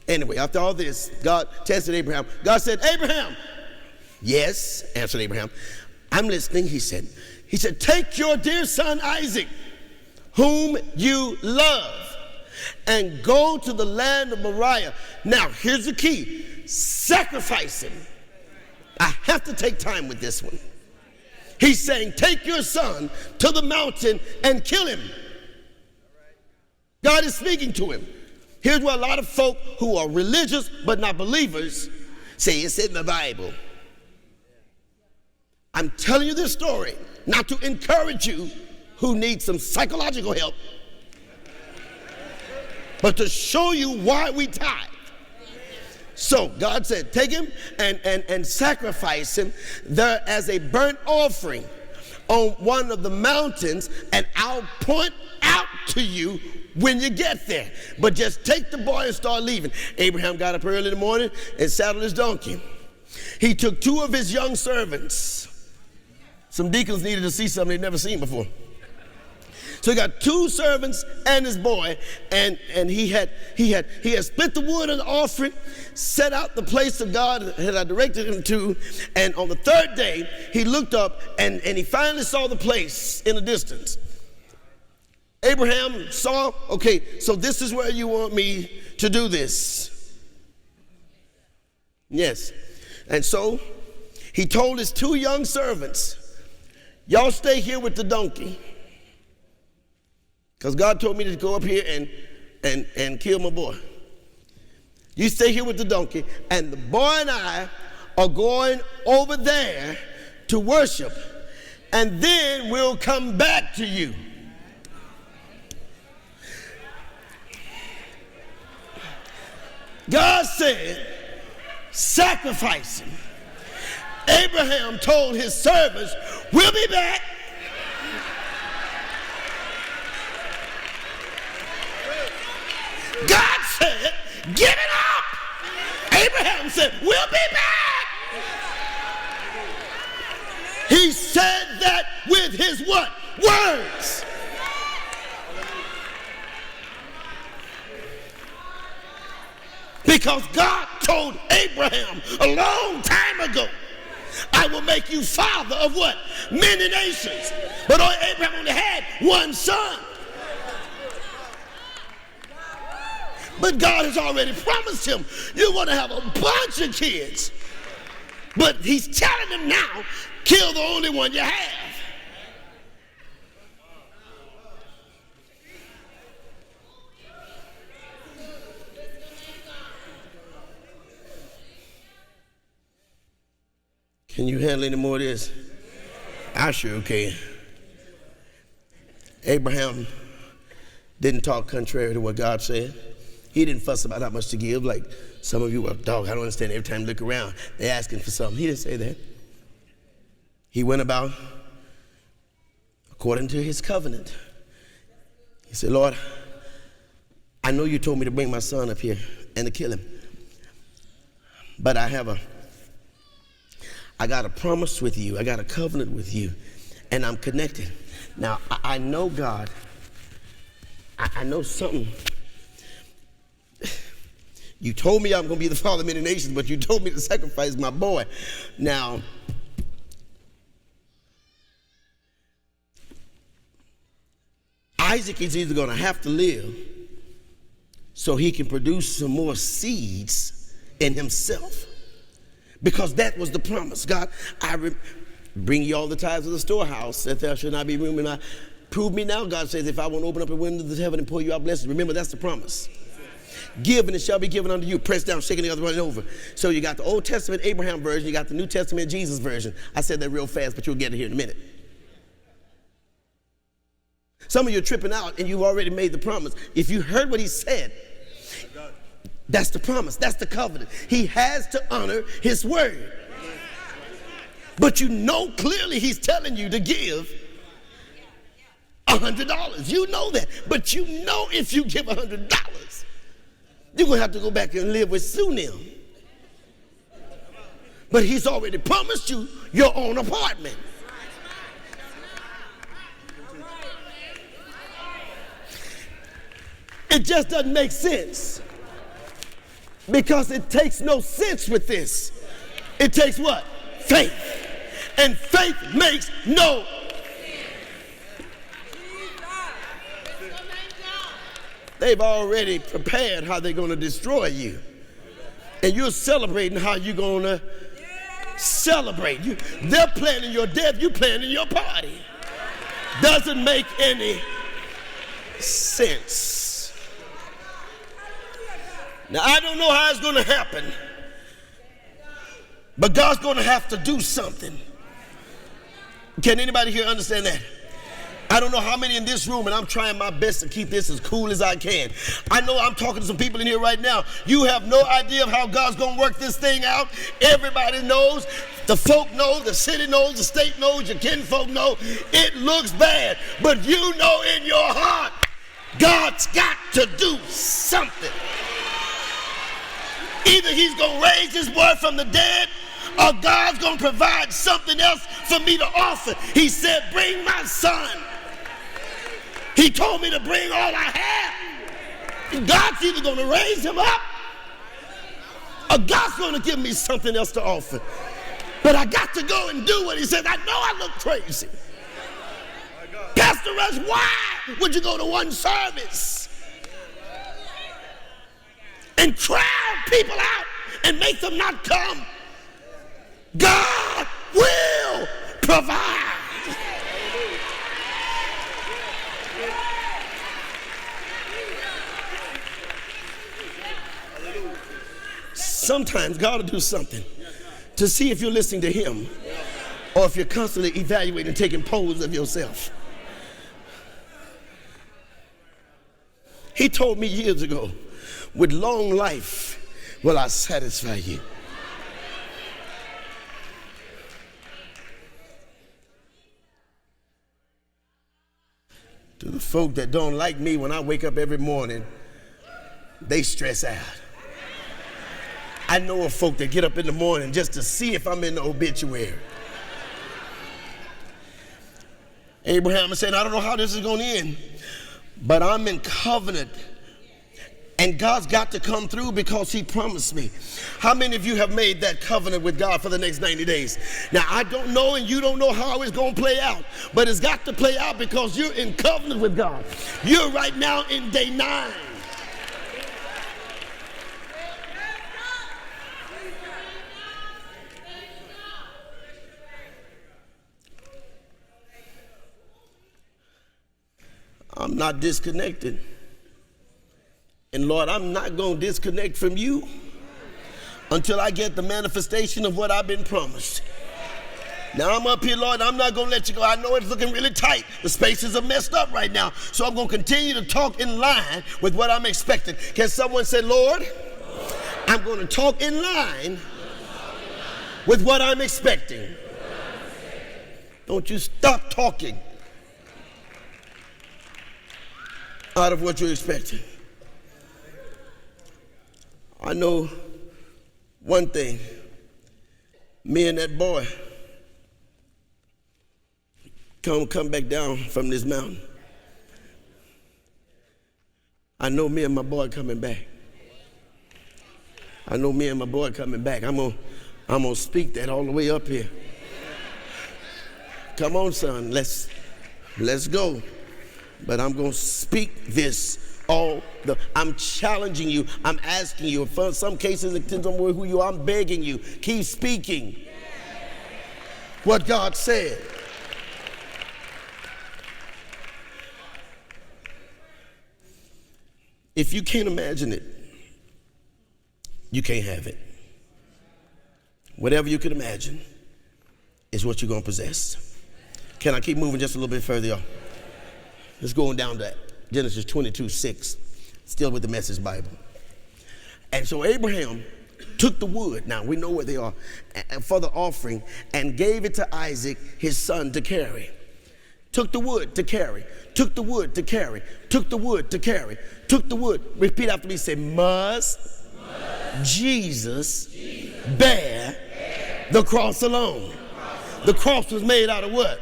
Anyway, after all this, God tested Abraham. God said, Abraham. Yes, answered Abraham. I'm listening, he said. He said, take your dear son Isaac, whom you love, and go to the land of Moriah. Now, here's the key. Sacrifice him. I have to take time with this one. He's saying, take your son to the mountain and kill him. God is speaking to him. Here's where a lot of folk who are religious but not believers say it's in the Bible. I'm telling you this story not to encourage you who need some psychological help, but to show you why we tithe. So God said, take him and sacrifice him there as a burnt offering on one of the mountains, and I'll point out to you when you get there. But just take the boy and start leaving. Abraham got up early in the morning and saddled his donkey. He took 2 of his young servants. Some deacons needed to see something they'd never seen before. So he got 2 servants and his boy, and he had split the wood of the offering, set out the place that God had directed him to, and on the 3rd day he looked up and he finally saw the place in the distance. Abraham saw, okay, so this is where you want me to do this. Yes. And so he told his 2 young servants, y'all stay here with the donkey, because God told me to go up here and kill my boy. You stay here with the donkey, and the boy and I are going over there to worship, and then we'll come back to you. God said, sacrifice him. Abraham told his servants, we'll be back. God said, give it up. Abraham said, we'll be back. He said that with his what? Words. Because God told Abraham a long time ago, I will make you father of what? Many nations. But Abraham only had 1 son. But God has already promised him, you're going to have a bunch of kids. But he's telling him now, kill the only one you have. Can you handle any more of this? I sure can. Abraham didn't talk contrary to what God said. He didn't fuss about how much to give, like some of you are, dog, I don't understand. Every time you look around, they're asking for something. He didn't say that. He went about according to his covenant. He said, Lord, I know you told me to bring my son up here and to kill him. But I got a promise with you. I got a covenant with you, and I'm connected. Now, I know God. I know something. You told me I'm going to be the father of many nations, but you told me to sacrifice my boy. Now, Isaac is either going to have to live so he can produce some more seeds in himself, because that was the promise. God, bring you all the tithes of the storehouse, that there should not be room in my. Prove me now, God says, if I won't open up the windows of heaven and pour you out blessings. Remember, that's the promise. Give and it shall be given unto you, pressed down, shaking together, running over. So you got the Old Testament Abraham version, you got the New Testament Jesus version. I said that real fast, but you'll get it here in a minute. Some of you are tripping out and you've already made the promise. If you heard what he said, that's the promise, that's the covenant. He has to honor his word. But you know clearly he's telling you to give $100. You know that. But you know if you give $100, you're going to have to go back and live with Sunim. But he's already promised you your own apartment. It just doesn't make sense Because it takes no sense with this. It takes what? Faith. And faith makes no. They've already prepared how they're going to destroy you. And you're celebrating how you're going to celebrate. They're planning your death, you're planning your party. Doesn't make any sense. Now, I don't know how it's going to happen, but God's going to have to do something. Can anybody here understand that? I don't know how many in this room, and I'm trying my best to keep this as cool as I can. I know I'm talking to some people in here right now. You have no idea of how God's going to work this thing out. Everybody knows. The folk know, the city knows, the state knows, your kinfolk know. It looks bad, but you know in your heart, God's got to do something. Either he's going to raise this boy from the dead, or God's going to provide something else for me to offer. He said, bring my son. He told me to bring all I have. God's either going to raise him up, or God's going to give me something else to offer. But I got to go and do what he says. I know I look crazy. Pastor Rush, why would you go to one service and crowd people out and make them not come? God will provide. Sometimes God will do something to see if you're listening to him or if you're constantly evaluating and taking polls of yourself. He told me years ago, with long life will I satisfy you. To the folk that don't like me when I wake up every morning, they stress out. I know of folk that get up in the morning just to see if I'm in the obituary. Abraham is saying, I don't know how this is going to end, but I'm in covenant. And God's got to come through because he promised me. How many of you have made that covenant with God for the next 90 days? Now, I don't know and you don't know how it's going to play out, but it's got to play out because you're in covenant with God. You're right now in day 9. I'm not disconnected. And Lord, I'm not going to disconnect from you until I get the manifestation of what I've been promised. Now I'm up here, Lord, I'm not going to let you go. I know it's looking really tight. The spaces are messed up right now. So I'm going to continue to talk in line with what I'm expecting. Can someone say, Lord, I'm going to talk in line with what I'm expecting. Don't you stop talking out of what you're expecting. I know one thing. Me and that boy come back down from this mountain. I know me and my boy coming back. I know me and my boy coming back. I'm gonna speak that all the way up here. Come on, son, let's go. But I'm going to speak this I'm challenging you. I'm asking you. For some cases, it depends on who you are. I'm begging you. Keep speaking what God said. If you can't imagine it, you can't have it. Whatever you can imagine is what you're going to possess. Can I keep moving just a little bit further, y'all? Let's go on down to Genesis 22:6, still with the Message Bible. And so Abraham took the wood, now we know where they are, for the offering, and gave it to Isaac, his son, to carry. Took the wood to carry, took the wood to carry, took the wood to carry, took the wood. Repeat after me, say, must Jesus bear the cross alone? The cross was made out of what?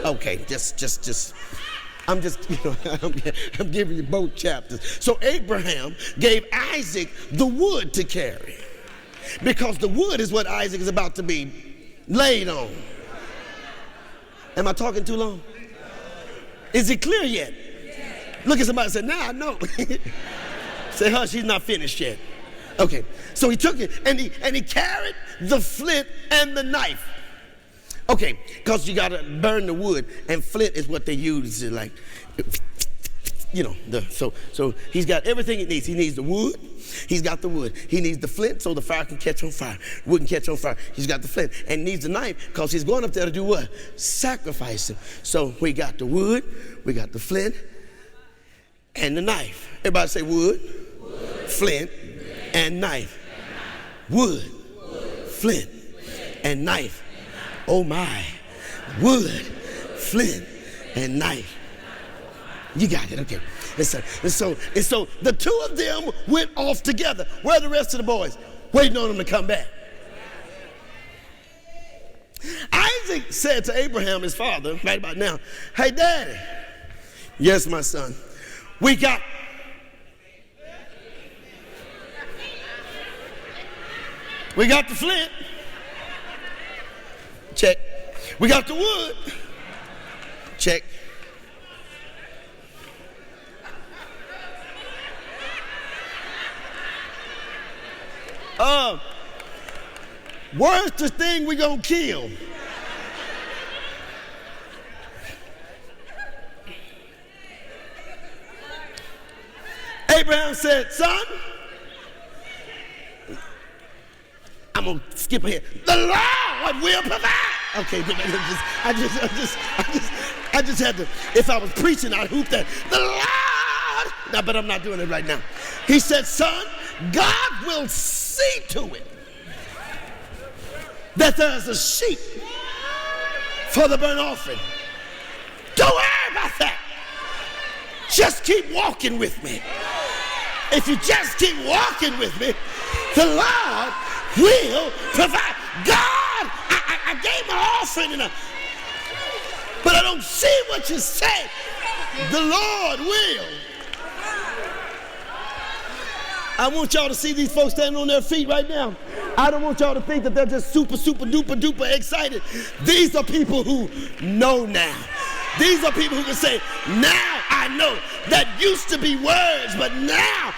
Okay, just. I'm just, I'm giving you both chapters. So Abraham gave Isaac the wood to carry, because the wood is what Isaac is about to be laid on. Am I talking too long? Is it clear yet? Look at somebody and say, nah, I know. Say, hush, he's not finished yet. Okay, so he took it and he carried the flint and the knife. Okay, because you got to burn the wood, and flint is what they use, like, so he's got everything he needs. He needs the wood. He's got the wood. He needs the flint so the fire can catch on fire. Wood can catch on fire. He's got the flint. And needs the knife because he's going up there to do what? Sacrifice him. So we got the wood, we got the flint, and the knife. Everybody say wood, flint, and knife. Wood, flint, and knife. Oh my. Wood, flint, and knife. You got it, okay. And so the two of them went off together. Where are the rest of the boys? Waiting on them to come back. Isaac said to Abraham, his father, right about now, hey, Daddy. Yes, my son. We got the flint. Check. We got the wood. Check. Where's the thing we gonna kill? Abraham said, son, I'm gonna skip ahead. The Lord will provide. Okay, I just had to, if I was preaching, I'd hoop that. The Lord, no, but I'm not doing it right now. He said, son, God will see to it that there's a sheep for the burnt offering. Don't worry about that. Just keep walking with me. If you just keep walking with me, the Lord will provide. God, I gave my offering, but I don't see what you say. The Lord will. I want y'all to see these folks standing on their feet right now. I don't want y'all to think that they're just super duper excited. These are people who know now. These are people who can say, now I know. That used to be words, but now